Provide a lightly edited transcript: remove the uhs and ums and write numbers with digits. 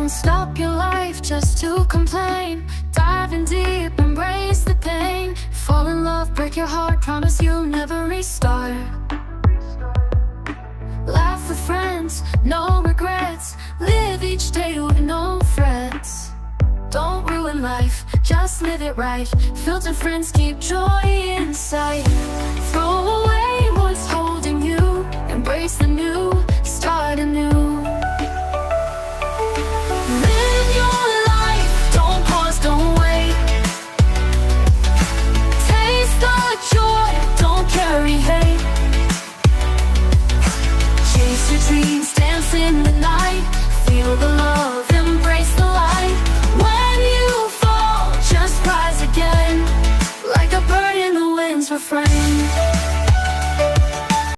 Don't stop your life just to complain. Dive in deep, embrace the pain. Fall in love, break your heart, promise you'll never restart. Laugh with friends, no regrets. Live each day with no frets. Don't ruin life, just live it right. Filter friends, keep joy in sight. Throw